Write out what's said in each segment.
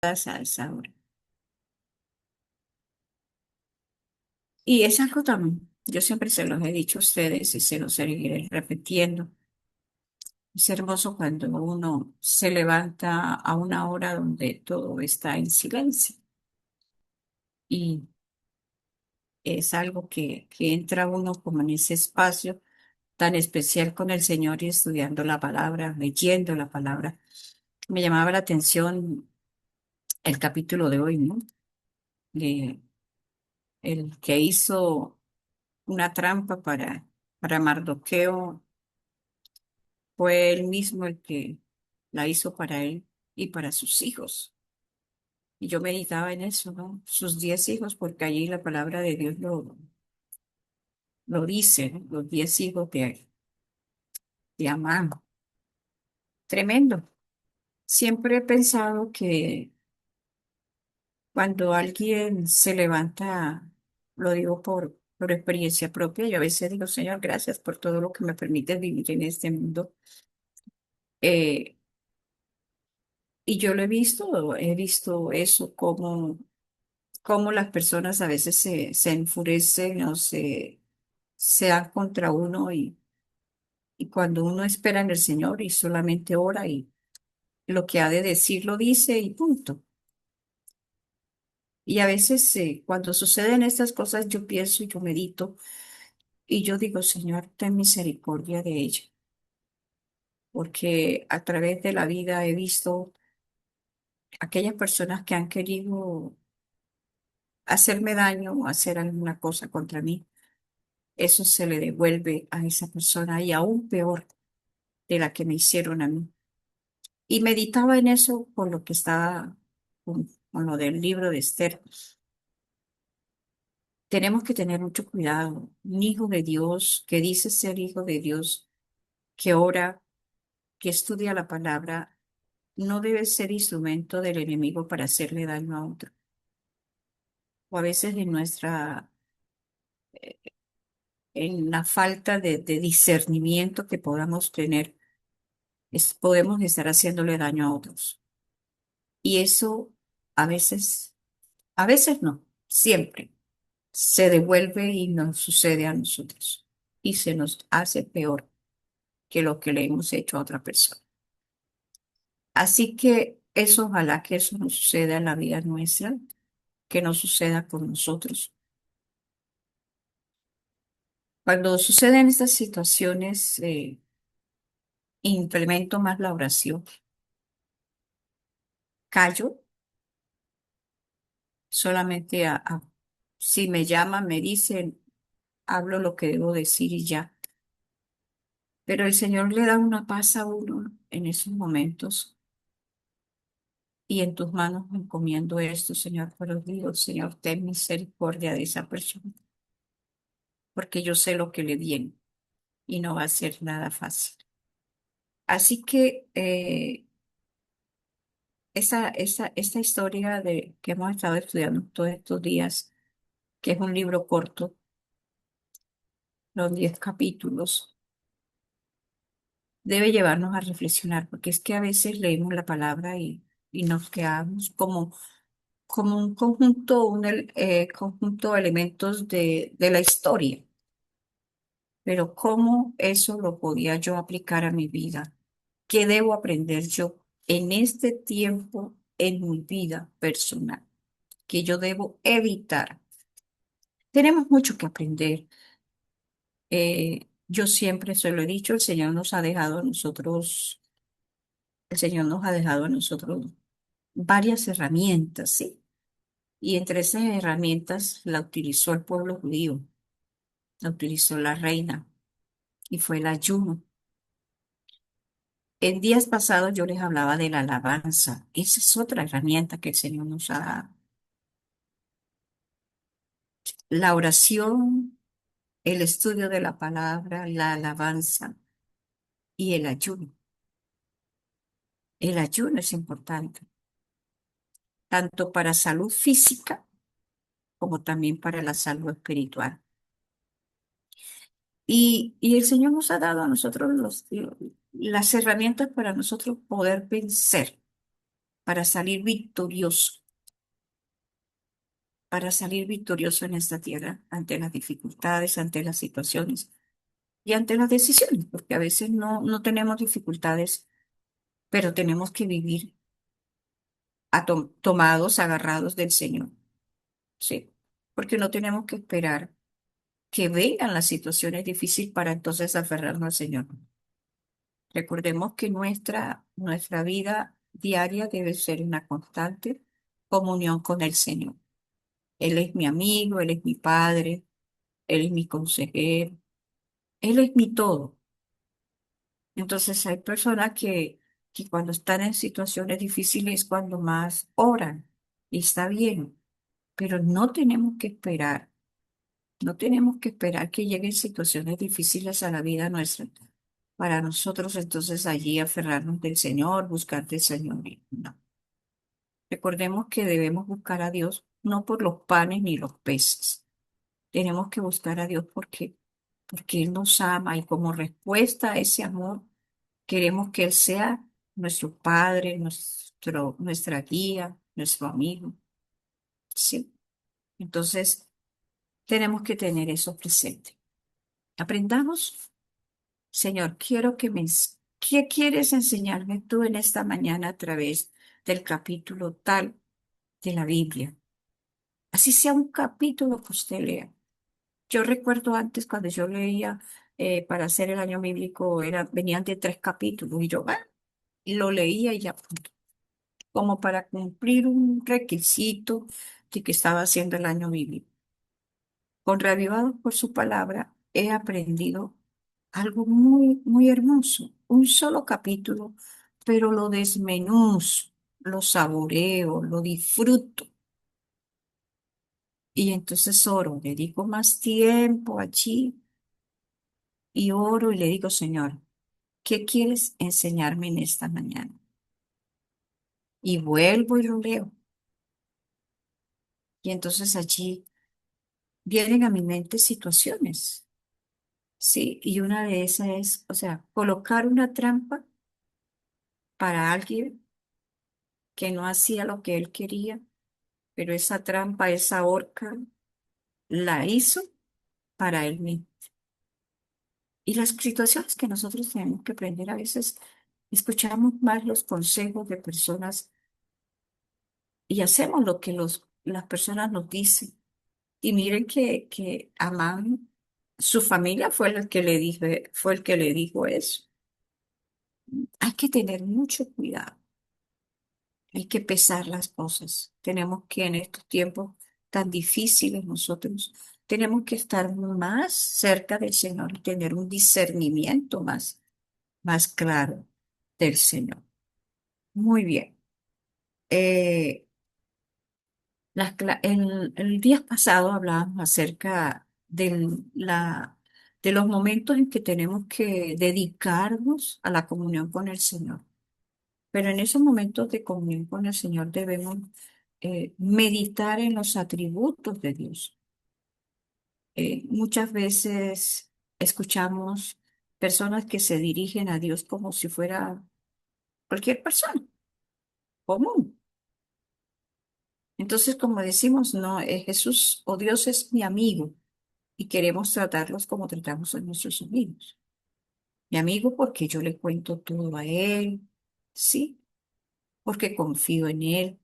a esa hora. Y es algo también, yo siempre se los he dicho a ustedes y se los seguiré repitiendo. Es hermoso cuando uno se levanta a una hora donde todo está en silencio y es algo que entra uno como en ese espacio tan especial con el Señor y estudiando la palabra, leyendo la palabra. Me llamaba la atención el capítulo de hoy, ¿no? De el que hizo una trampa para Mardoqueo fue él mismo el que la hizo para él y para sus hijos. Y yo meditaba en eso, ¿no? Sus 10 hijos, porque allí la palabra de Dios lo dice, ¿no? Los 10 hijos de Amán. Tremendo. Siempre he pensado que cuando alguien se levanta, lo digo por experiencia propia, yo a veces digo, Señor, gracias por todo lo que me permite vivir en este mundo. Eh, y yo lo he visto eso, como las personas a veces se enfurecen o se dan contra uno y cuando uno espera en el Señor y solamente ora y lo que ha de decir lo dice y punto. Y a veces cuando suceden estas cosas yo pienso y yo medito y yo digo, Señor, ten misericordia de ella, porque a través de la vida he visto aquellas personas que han querido hacerme daño o hacer alguna cosa contra mí. Eso se le devuelve a esa persona y aún peor de la que me hicieron a mí. Y meditaba en eso por lo que estaba con lo del libro de Esther. Tenemos que tener mucho cuidado. Un hijo de Dios que dice ser hijo de Dios, que ora, que estudia la palabra, no debe ser instrumento del enemigo para hacerle daño a otro. O a veces en la falta de discernimiento que podamos tener, podemos estar haciéndole daño a otros. Y eso a a veces no, siempre se devuelve y nos sucede a nosotros. Y se nos hace peor que lo que le hemos hecho a otra persona. Así que eso, ojalá que eso no suceda en la vida nuestra, que no suceda con nosotros. Cuando suceden estas situaciones, implemento más la oración. Callo solamente si me llaman, me dicen, hablo lo que debo decir y ya. Pero el Señor le da una paz a uno en esos momentos y en tus manos me encomiendo esto, Señor. Pero digo, Señor, ten misericordia de esa persona, porque yo sé lo que le viene y no va a ser nada fácil. Así que esta historia que hemos estado estudiando todos estos días, que es un libro corto, los 10 capítulos, debe llevarnos a reflexionar, porque es que a veces leemos la palabra y nos quedamos como un conjunto, conjunto de elementos de la historia. Pero ¿cómo eso lo podía yo aplicar a mi vida? ¿Qué debo aprender yo en este tiempo en mi vida personal? ¿Que yo debo evitar? Tenemos mucho que aprender. Yo siempre se lo he dicho, el Señor nos ha dejado a nosotros varias herramientas, ¿sí? Y entre esas herramientas la utilizó el pueblo judío, la utilizó la reina y fue el ayuno. En días pasados yo les hablaba de la alabanza. Esa es otra herramienta que el Señor nos ha dado. La oración, el estudio de la palabra, la alabanza y el ayuno. El ayuno es importante, tanto para salud física como también para la salud espiritual. Y el Señor nos ha dado a nosotros las herramientas para nosotros poder vencer, para salir victorioso, para salir victorioso en esta tierra ante las dificultades, ante las situaciones y ante las decisiones, porque a veces no tenemos dificultades, pero tenemos que vivir tomados, agarrados del Señor, ¿sí? Porque no tenemos que esperar que vengan las situaciones difíciles para entonces aferrarnos al Señor. Recordemos que nuestra vida diaria debe ser una constante comunión con el Señor. Él es mi amigo, Él es mi padre, Él es mi consejero, Él es mi todo. Entonces hay personas que cuando están en situaciones difíciles es cuando más oran y está bien, pero no tenemos que esperar, no tenemos que esperar que lleguen situaciones difíciles a la vida nuestra para nosotros entonces allí aferrarnos del Señor, buscar del Señor. No. Recordemos que debemos buscar a Dios no por los panes ni los peces. Tenemos que buscar a Dios porque Él nos ama y como respuesta a ese amor queremos que Él sea nuestro Padre, nuestra guía, nuestro amigo. Sí. Entonces tenemos que tener eso presente. Aprendamos, Señor, ¿qué quieres enseñarme tú en esta mañana a través del capítulo tal de la Biblia? Así sea un capítulo que usted lea. Yo recuerdo antes cuando yo leía para hacer el año bíblico, venían de 3 capítulos y yo y lo leía y ya, punto. Como para cumplir un requisito de que estaba haciendo el año bíblico. Con Reavivados por su palabra, he aprendido algo muy, muy hermoso. Un solo capítulo, pero lo desmenuzo, lo saboreo, lo disfruto. Y entonces oro, dedico más tiempo allí y oro y le digo, Señor, ¿qué quieres enseñarme en esta mañana? Y vuelvo y lo leo. Y entonces allí vienen a mi mente situaciones, ¿sí? Y una de esas es, o sea, colocar una trampa para alguien que no hacía lo que él quería, pero esa trampa, esa horca, la hizo para él mismo. Y las situaciones que nosotros tenemos que aprender a veces, escuchamos más los consejos de personas y hacemos lo que las personas nos dicen. Y miren que Amán, su familia fue el que le dijo eso. Hay que tener mucho cuidado, hay que pesar las cosas. Tenemos que en estos tiempos tan difíciles nosotros tenemos que estar más cerca del Señor y tener un discernimiento más claro del Señor. Muy bien. Eh, el día pasado hablábamos acerca de los momentos en que tenemos que dedicarnos a la comunión con el Señor. Pero en esos momentos de comunión con el Señor debemos meditar en los atributos de Dios. Muchas veces escuchamos personas que se dirigen a Dios como si fuera cualquier persona común. Entonces, como decimos, no, Jesús o Dios es mi amigo y queremos tratarlos como tratamos a nuestros amigos. Mi amigo porque yo le cuento todo a él, sí, porque confío en él,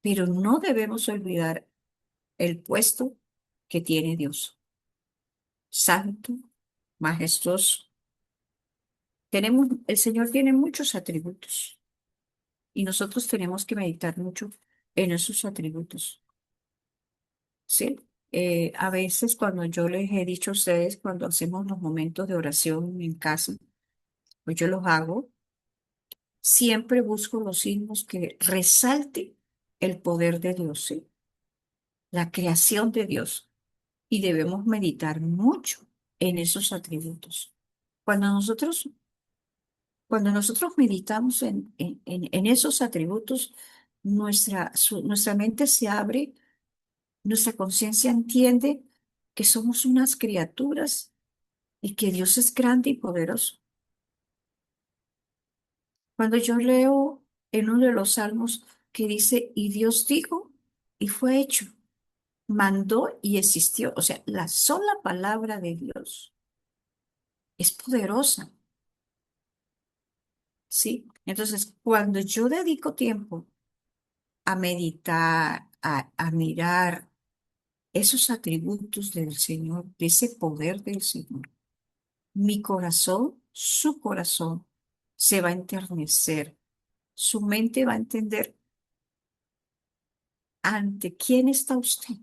pero no debemos olvidar el puesto que tiene Dios, santo, majestuoso. El Señor tiene muchos atributos y nosotros tenemos que meditar mucho en esos atributos, ¿sí? A veces cuando yo les he dicho a ustedes, cuando hacemos los momentos de oración en casa, pues yo los hago, siempre busco los himnos que resalten el poder de Dios, ¿sí? La creación de Dios. Y debemos meditar mucho en esos atributos. Cuando nosotros, cuando nosotros meditamos en esos atributos, nuestra mente se abre, nuestra conciencia entiende que somos unas criaturas y que Dios es grande y poderoso. Cuando yo leo en uno de los salmos que dice, y Dios dijo, y fue hecho, mandó y existió. O sea, la sola palabra de Dios es poderosa, ¿sí? Entonces, cuando yo dedico tiempo a meditar, a mirar esos atributos del Señor, de ese poder del Señor, mi corazón, su corazón, se va a enternecer, su mente va a entender ante quién está usted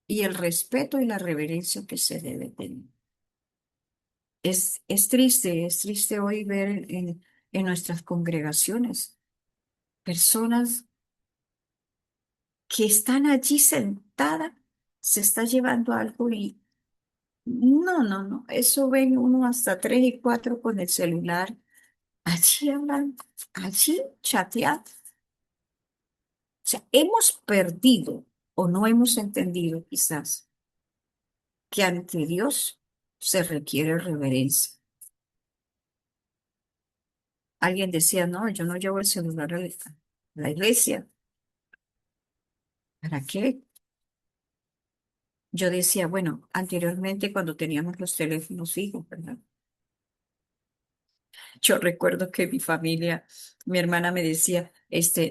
y el respeto y la reverencia que se debe tener. Es triste hoy ver en nuestras congregaciones personas que están allí sentadas, se está llevando algo y no, eso ven uno hasta tres y cuatro con el celular, allí hablan, allí chateando. O sea, hemos perdido o no hemos entendido quizás que ante Dios se requiere reverencia. Alguien decía, no, yo no llevo el celular a la iglesia. ¿Para qué? Yo decía, bueno, anteriormente cuando teníamos los teléfonos fijos, ¿verdad? Yo recuerdo que mi familia, mi hermana me decía,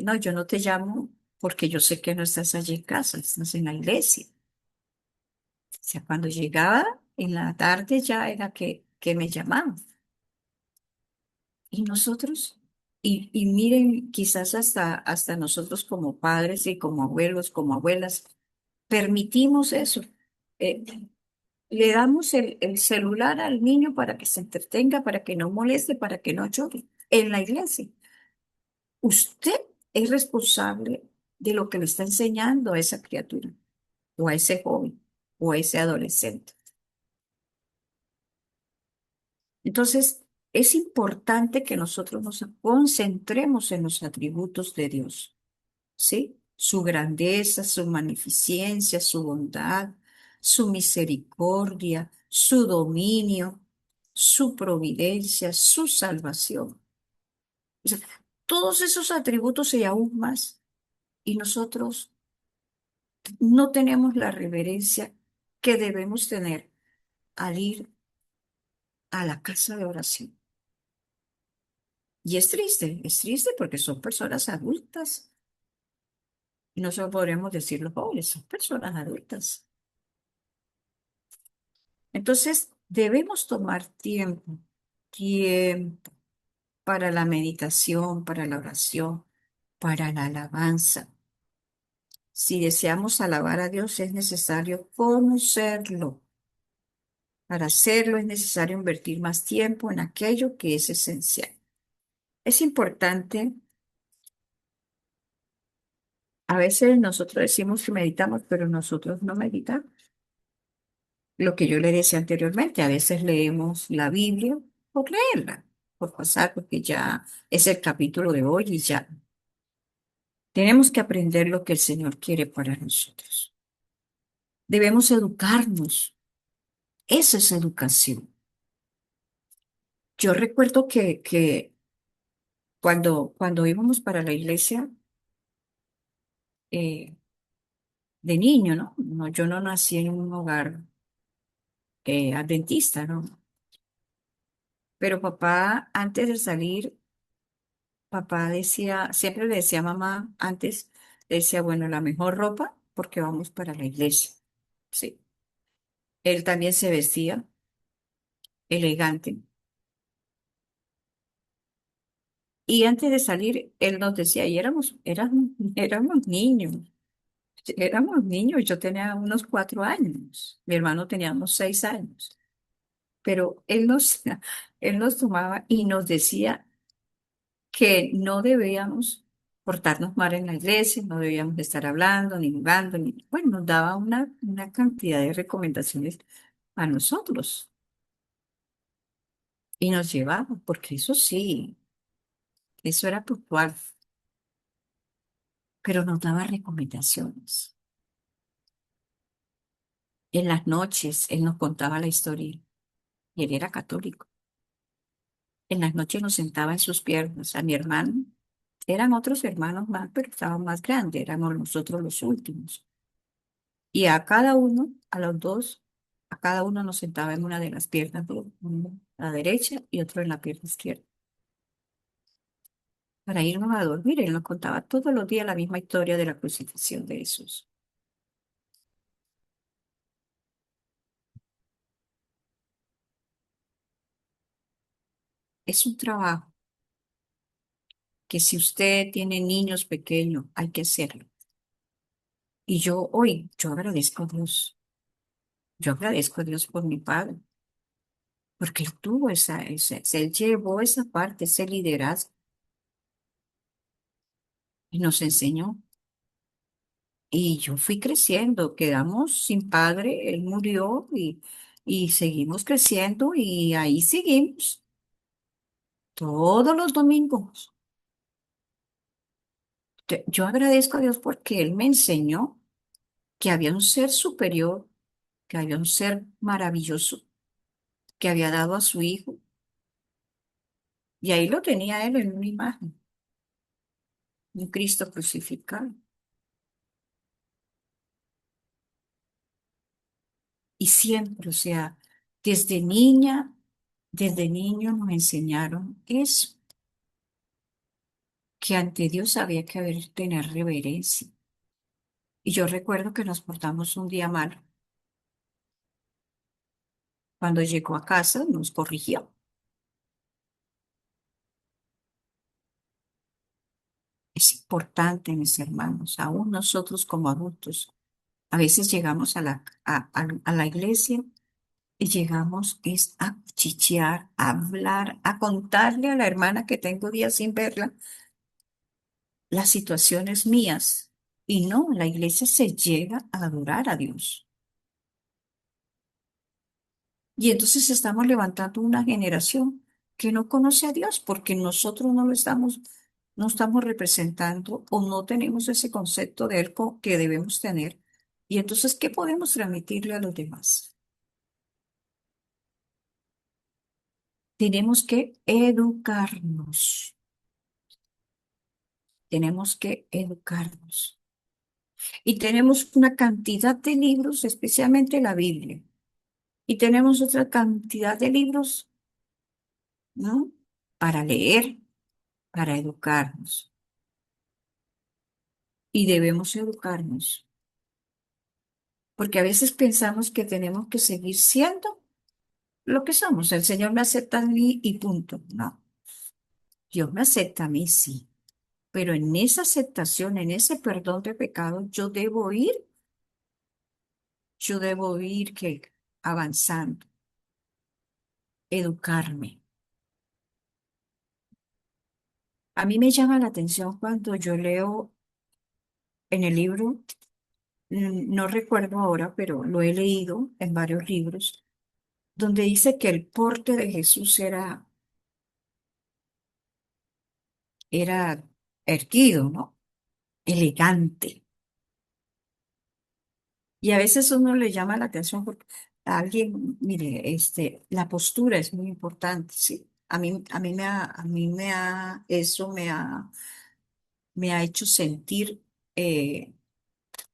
no, yo no te llamo porque yo sé que no estás allí en casa, estás en la iglesia. O sea, cuando llegaba en la tarde ya era que me llamaban. Y nosotros, y miren, quizás hasta nosotros como padres y como abuelos, como abuelas, permitimos eso. Eh, Le damos el celular al niño para que se entretenga, para que no moleste, para que no choque en la iglesia. Usted es responsable de lo que le está enseñando a esa criatura, o a ese joven, o a ese adolescente. Entonces, es importante que nosotros nos concentremos en los atributos de Dios, ¿sí? Su grandeza, su magnificencia, su bondad, su misericordia, su dominio, su providencia, su salvación. O sea, todos esos atributos y aún más. Y nosotros no tenemos la reverencia que debemos tener al ir a la casa de oración. Y es triste porque son personas adultas. Y no solo podremos decir los jóvenes, son personas adultas. Entonces, debemos tomar tiempo para la meditación, para la oración, para la alabanza. Si deseamos alabar a Dios, es necesario conocerlo. Para hacerlo es necesario invertir más tiempo en aquello que es esencial. Es importante, a veces nosotros decimos que meditamos, pero nosotros no meditamos. Lo que yo le decía anteriormente, a veces leemos la Biblia por leerla, por pasar, porque ya es el capítulo de hoy y ya. Tenemos que aprender lo que el Señor quiere para nosotros. Debemos educarnos. Esa es educación. Yo recuerdo que cuando íbamos para la iglesia eh, de niño, ¿no? No, yo no nací en un hogar adventista, ¿no? Pero papá, antes de salir, papá decía, siempre le decía a mamá, antes, le decía, bueno, la mejor ropa porque vamos para la iglesia. Sí. Él también se vestía elegante. Y antes de salir, él nos decía, y éramos niños, yo tenía unos 4 años, mi hermano tenía unos 6 años, pero él nos tomaba y nos decía que no debíamos portarnos mal en la iglesia, no debíamos estar hablando, ni jugando, ni, bueno, nos daba una cantidad de recomendaciones a nosotros y nos llevaba, porque eso sí, eso era puntual, pero nos daba recomendaciones. En las noches él nos contaba la historia y él era católico. En las noches nos sentaba en sus piernas a mi hermano Eran otros hermanos más, pero estaban más grandes, éramos nosotros los últimos. Y a cada uno, a los dos, a cada uno nos sentaba en una de las piernas, uno a la derecha y otro en la pierna izquierda, para irnos a dormir. Él nos contaba todos los días la misma historia de la crucifixión de Jesús. Es un trabajo que si usted tiene niños pequeños, hay que hacerlo. Y yo hoy, yo agradezco a Dios por mi padre, porque él tuvo él llevó esa parte, ese liderazgo y nos enseñó. Y yo fui creciendo, quedamos sin padre, él murió y seguimos creciendo y ahí seguimos todos los domingos. Yo agradezco a Dios porque él me enseñó que había un ser superior, que había un ser maravilloso que había dado a su hijo y ahí lo tenía él en una imagen, un Cristo crucificado. Y siempre, o sea, desde niña, desde niño nos enseñaron eso, que ante Dios había que tener reverencia. Y yo recuerdo que nos portamos un día mal. Cuando llegó a casa nos corrigió. Es importante, mis hermanos, aún nosotros como adultos, a veces llegamos a la iglesia y llegamos es a chichear, a hablar, a contarle a la hermana que tengo días sin verla las situaciones mías. Y no, la iglesia se llega a adorar a Dios. Y entonces estamos levantando una generación que no conoce a Dios porque nosotros no estamos representando o no tenemos ese concepto de Él que debemos tener. Y entonces, ¿qué podemos transmitirle a los demás? Tenemos que educarnos, tenemos que educarnos. Y tenemos una cantidad de libros, especialmente la Biblia. Y tenemos otra cantidad de libros, ¿no? Para leer, para educarnos. Y debemos educarnos, porque a veces pensamos que tenemos que seguir siendo lo que somos. El Señor me acepta a mí y punto. No, Dios me acepta a mí, sí, pero en esa aceptación, en ese perdón de pecados, yo debo ir que avanzando, educarme. A mí me llama la atención cuando yo leo en el libro, no recuerdo ahora, pero lo he leído en varios libros, donde dice que el porte de Jesús era erguido, ¿no? Elegante. Y a veces uno le llama la atención porque a alguien, mire, la postura es muy importante, ¿sí? Eso me ha hecho sentir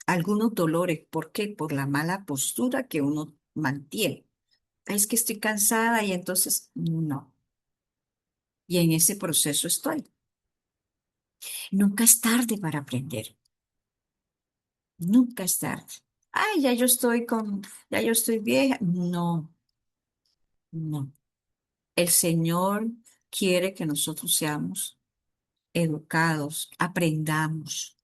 algunos dolores. ¿Por qué? Por la mala postura que uno mantiene. Es que estoy cansada y entonces no. Y en ese proceso estoy. Nunca es tarde para aprender. Nunca es tarde. Ay, ya yo estoy vieja. No, no. El Señor quiere que nosotros seamos educados, aprendamos.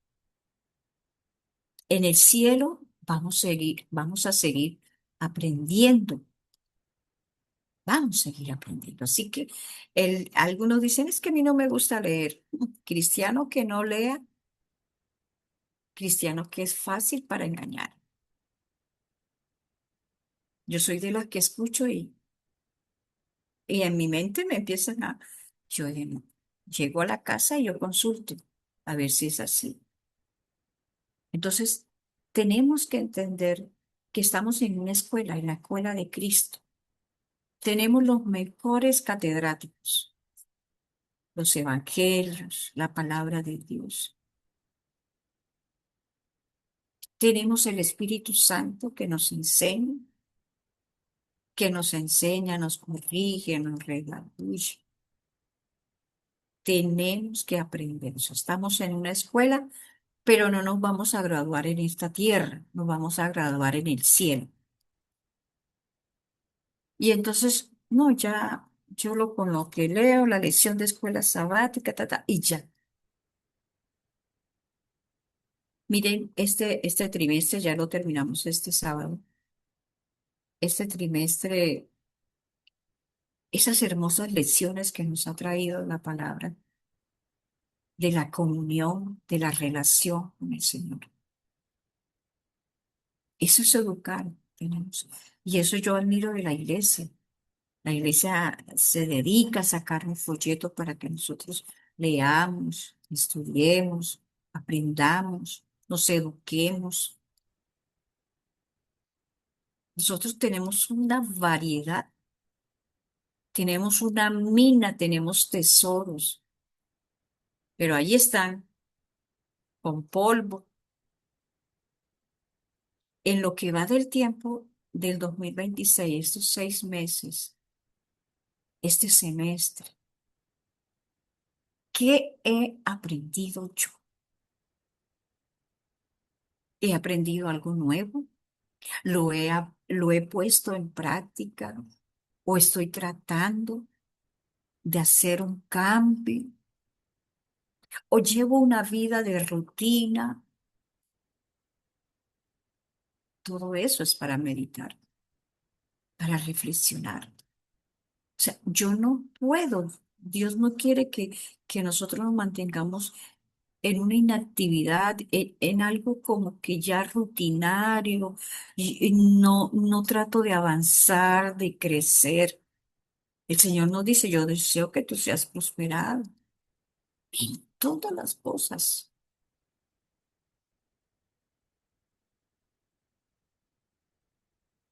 En el cielo vamos a seguir aprendiendo, vamos a seguir aprendiendo. Así que algunos dicen, es que a mí no me gusta leer. Cristiano que no lea, cristiano que es fácil para engañar. Yo soy de las que escucho y en mi mente me empiezan yo llego a la casa y yo consulto a ver si es así. Entonces, tenemos que entender que estamos en una escuela, en la escuela de Cristo. Tenemos los mejores catedráticos, los evangelios, la palabra de Dios. Tenemos el Espíritu Santo que nos enseña, nos corrige, nos redarguye. Tenemos que aprender eso. Estamos en una escuela, pero no nos vamos a graduar en esta tierra, nos vamos a graduar en el cielo. Y entonces, no, ya con lo que leo, la lección de escuela sabática, y ya. Miren, este trimestre ya lo terminamos este sábado. Este trimestre, esas hermosas lecciones que nos ha traído la palabra de la comunión, de la relación con el Señor. Eso es educar, tenemos. Y eso yo admiro de la iglesia. La iglesia se dedica a sacar un folleto para que nosotros leamos, estudiemos, aprendamos, nos eduquemos. Nosotros tenemos una variedad, tenemos una mina, tenemos tesoros, pero ahí están, con polvo. En lo que va del tiempo del 2026, estos 6 meses, este semestre, ¿qué he aprendido yo? ¿He aprendido algo nuevo? ¿Lo he puesto en práctica? ¿O estoy tratando de hacer un cambio? ¿O llevo una vida de rutina? Todo eso es para meditar, para reflexionar. O sea, yo no puedo, Dios no quiere que nosotros nos mantengamos en una inactividad, en algo como que ya rutinario, y no trato de avanzar, de crecer. El Señor nos dice, yo deseo que tú seas prosperado en todas las cosas.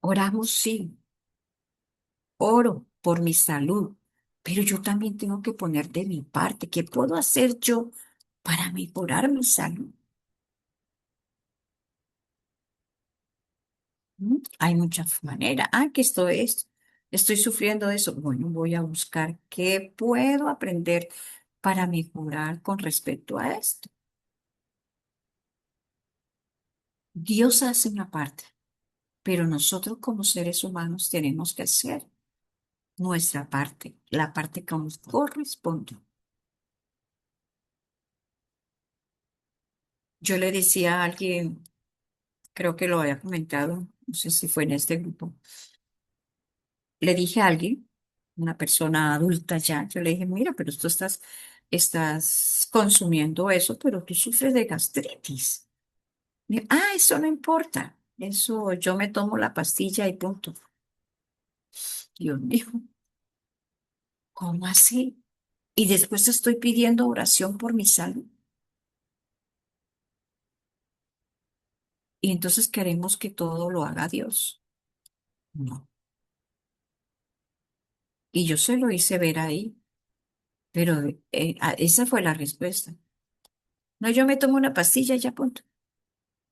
Oramos, sí, oro por mi salud, pero yo también tengo que poner de mi parte. ¿Qué puedo hacer yo para mejorar mi salud? Hay muchas maneras. Que estoy sufriendo de eso. Bueno, voy a buscar qué puedo aprender para mejorar con respecto a esto. Dios hace una parte, pero nosotros como seres humanos tenemos que hacer nuestra parte, la parte que nos corresponde. Yo le decía a alguien, creo que lo había comentado, no sé si fue en este grupo, le dije a alguien, una persona adulta ya, yo le dije, mira, pero tú estás consumiendo eso, pero tú sufres de gastritis. Eso no importa, eso yo me tomo la pastilla y punto. Dios mío, ¿cómo así? Y después estoy pidiendo oración por mi salud. Y entonces queremos que todo lo haga Dios. No. Y yo se lo hice ver ahí, pero esa fue la respuesta. No, yo me tomo una pastilla y ya punto.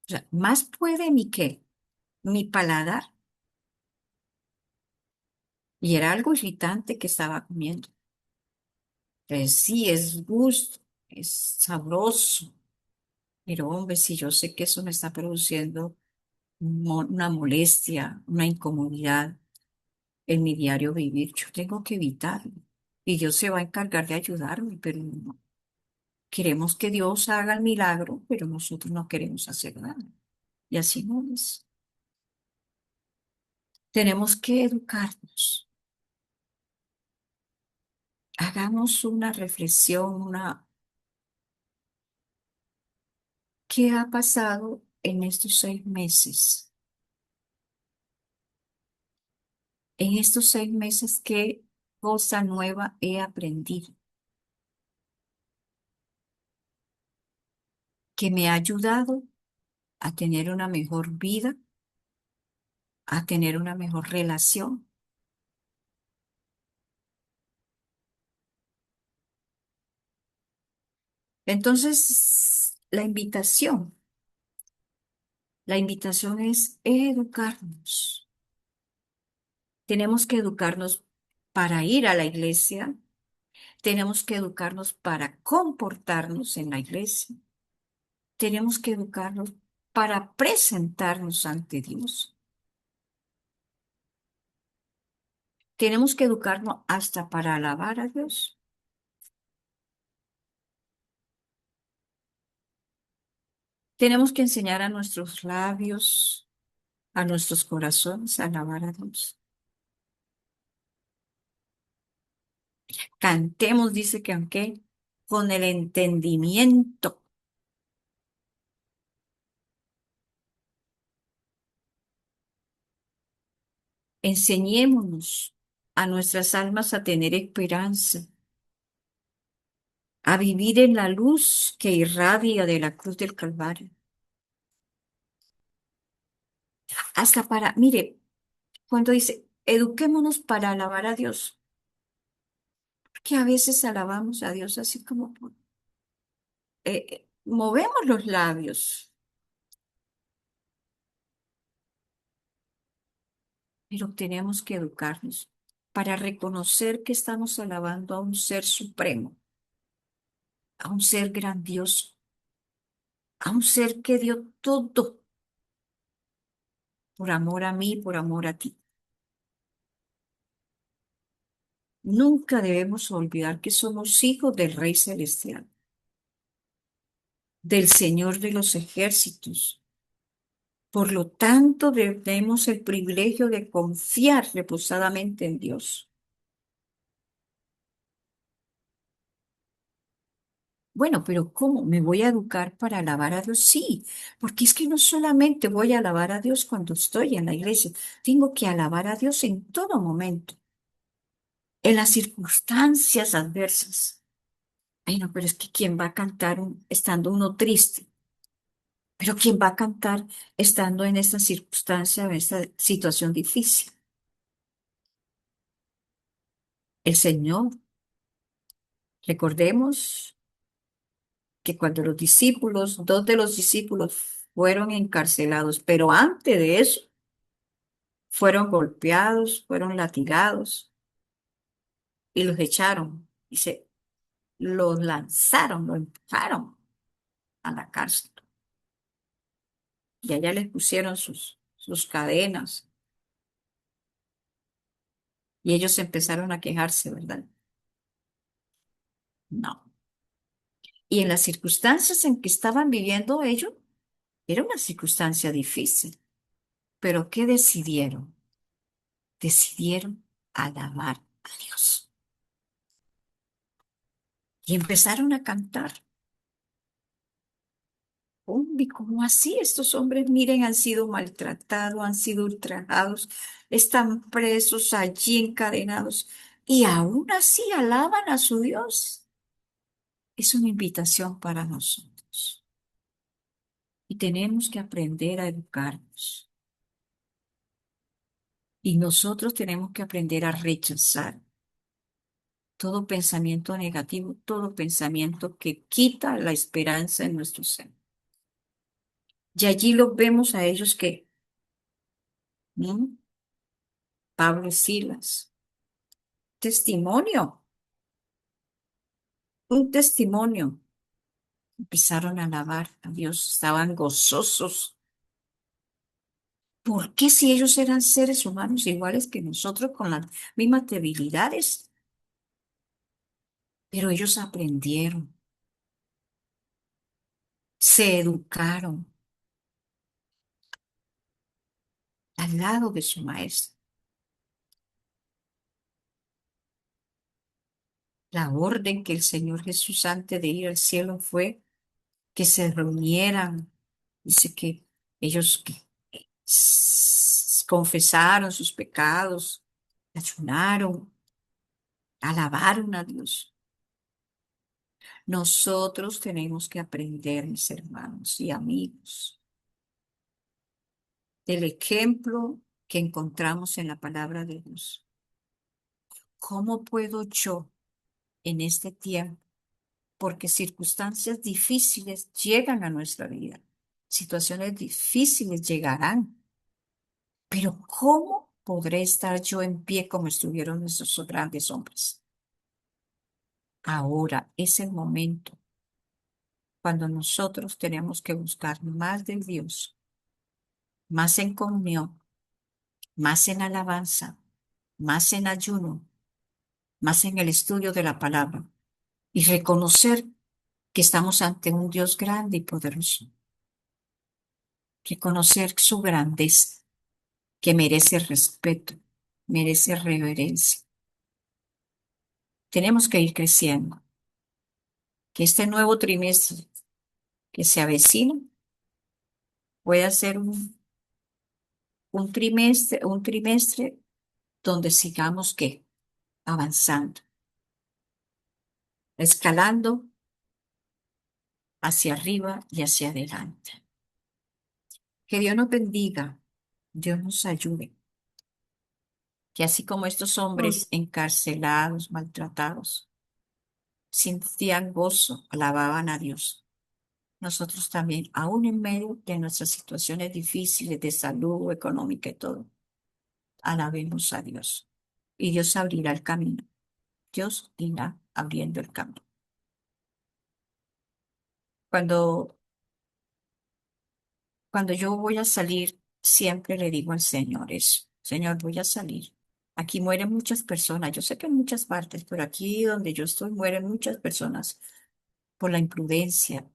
O sea, más puede mi paladar. Y era algo irritante que estaba comiendo. Sí, es gusto, es sabroso, pero hombre, si yo sé que eso me está produciendo una molestia, una incomodidad en mi diario vivir, yo tengo que evitarlo. Y Dios se va a encargar de ayudarme, pero no. Queremos que Dios haga el milagro, pero nosotros no queremos hacer nada. Y así no es. Tenemos que educarnos. Hagamos una reflexión, ¿qué ha pasado en estos 6 meses? En estos 6 meses, ¿qué cosa nueva he aprendido que me ha ayudado a tener una mejor vida, a tener una mejor relación? Entonces, la invitación es educarnos. Tenemos que educarnos para ir a la iglesia, tenemos que educarnos para comportarnos en la iglesia, tenemos que educarnos para presentarnos ante Dios, tenemos que educarnos hasta para alabar a Dios. Tenemos que enseñar a nuestros labios, a nuestros corazones a alabar a Dios. Cantemos, dice que aunque con el entendimiento, enseñémonos a nuestras almas a tener esperanza, a vivir en la luz que irradia de la cruz del Calvario. Hasta para, mire, cuando dice, eduquémonos para alabar a Dios, que a veces alabamos a Dios así como movemos los labios, pero tenemos que educarnos para reconocer que estamos alabando a un ser supremo, a un ser grandioso, a un ser que dio todo por amor a mí, por amor a ti. Nunca debemos olvidar que somos hijos del Rey Celestial, del Señor de los ejércitos. Por lo tanto, tenemos el privilegio de confiar reposadamente en Dios. Bueno, pero ¿cómo? ¿Me voy a educar para alabar a Dios? Sí, porque es que no solamente voy a alabar a Dios cuando estoy en la iglesia, tengo que alabar a Dios en todo momento, en las circunstancias adversas. Ay, no, pero es que ¿quién va a cantar estando uno triste? Pero ¿quién va a cantar estando en esta circunstancia, en esta situación difícil? El Señor. Recordemos que cuando los discípulos, dos de los discípulos fueron encarcelados, pero antes de eso fueron golpeados, fueron latigados y los echaron. Dice, los lanzaron, los empujaron a la cárcel. Y allá les pusieron sus cadenas y ellos empezaron a quejarse, ¿verdad? No. Y en las circunstancias en que estaban viviendo ellos, era una circunstancia difícil. Pero ¿qué decidieron? Decidieron alabar a Dios. Y empezaron a cantar. Hombre, ¿cómo así? Estos hombres, miren, han sido maltratados, han sido ultrajados, están presos allí encadenados y aún así alaban a su Dios. Es una invitación para nosotros y tenemos que aprender a educarnos. Y nosotros tenemos que aprender a rechazar todo pensamiento negativo, todo pensamiento que quita la esperanza en nuestro ser. Y allí los vemos a ellos que, ¿no? Pablo y Silas, testimonio, un testimonio. Empezaron a alabar a Dios, estaban gozosos. ¿Por qué si ellos eran seres humanos iguales que nosotros con las mismas debilidades? Pero ellos aprendieron, se educaron al lado de su maestro. La orden que el Señor Jesús antes de ir al cielo fue que se reunieran. Dice que ellos confesaron sus pecados, ayunaron, alabaron a Dios. Nosotros tenemos que aprender, mis hermanos y amigos, del ejemplo que encontramos en la palabra de Dios. ¿Cómo puedo yo en este tiempo porque circunstancias difíciles llegan a nuestra vida. Situaciones difíciles llegarán. Pero ¿cómo podré estar yo en pie como estuvieron esos grandes hombres? Ahora es el momento cuando nosotros tenemos que buscar más de Dios, más en comunión, más en alabanza, más en ayuno, más en el estudio de la palabra y reconocer que estamos ante un Dios grande y poderoso, reconocer su grandeza, que merece respeto, merece reverencia. Tenemos que ir creciendo, que este nuevo trimestre que se avecina pueda ser un trimestre donde sigamos que avanzando, escalando hacia arriba y hacia adelante. Que Dios nos bendiga, Dios nos ayude, que así como estos hombres encarcelados, maltratados, sentían gozo, alababan a Dios. Nosotros también, aún en medio de nuestras situaciones difíciles de salud, económica y todo, alabemos a Dios. Y Dios abrirá el camino. Dios irá abriendo el camino. Cuando, cuando yo voy a salir, siempre le digo al Señor eso. Señor, voy a salir. Aquí mueren muchas personas. Yo sé que en muchas partes, pero aquí donde yo estoy mueren muchas personas por la imprudencia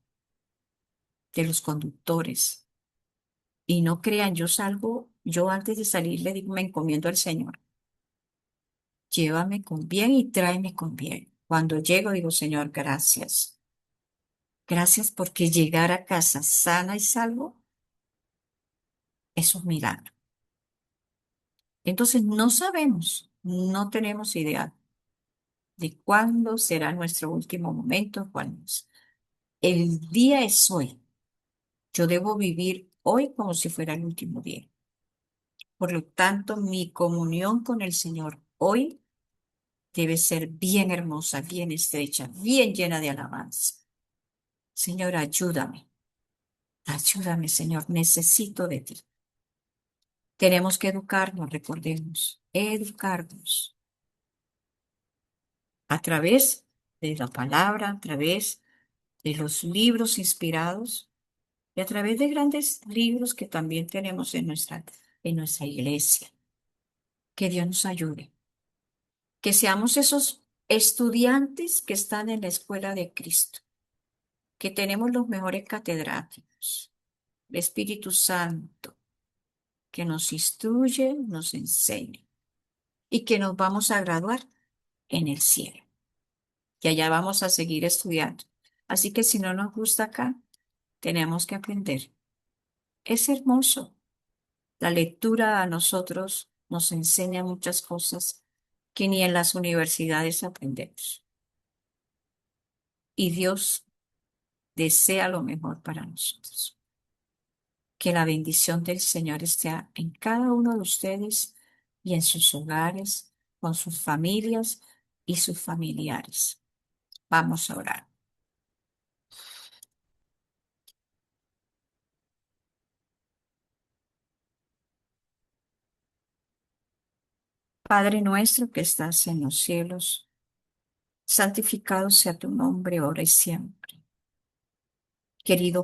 de los conductores. Y no crean, yo salgo, yo antes de salir le digo, me encomiendo al Señor. Llévame con bien y tráeme con bien. Cuando llego digo, Señor, gracias. Gracias porque llegar a casa sana y salvo es un milagro. Entonces no sabemos, no tenemos idea de cuándo será nuestro último momento, cuándo es. El día es hoy. Yo debo vivir hoy como si fuera el último día. Por lo tanto, mi comunión con el Señor hoy debe ser bien hermosa, bien estrecha, bien llena de alabanza. Señor, ayúdame. Ayúdame, Señor. Necesito de ti. Tenemos que educarnos, recordemos, educarnos a través de la palabra, a través de los libros inspirados y a través de grandes libros que también tenemos en nuestra iglesia. Que Dios nos ayude. Que seamos esos estudiantes que están en la escuela de Cristo, que tenemos los mejores catedráticos, el Espíritu Santo, que nos instruye, nos enseña y que nos vamos a graduar en el cielo. Y allá vamos a seguir estudiando. Así que si no nos gusta acá, tenemos que aprender. Es hermoso. La lectura a nosotros nos enseña muchas cosas que ni en las universidades aprendemos. Y Dios desea lo mejor para nosotros. Que la bendición del Señor esté en cada uno de ustedes y en sus hogares, con sus familias y sus familiares. Vamos a orar. Padre nuestro que estás en los cielos, santificado sea tu nombre, ahora y siempre. Querido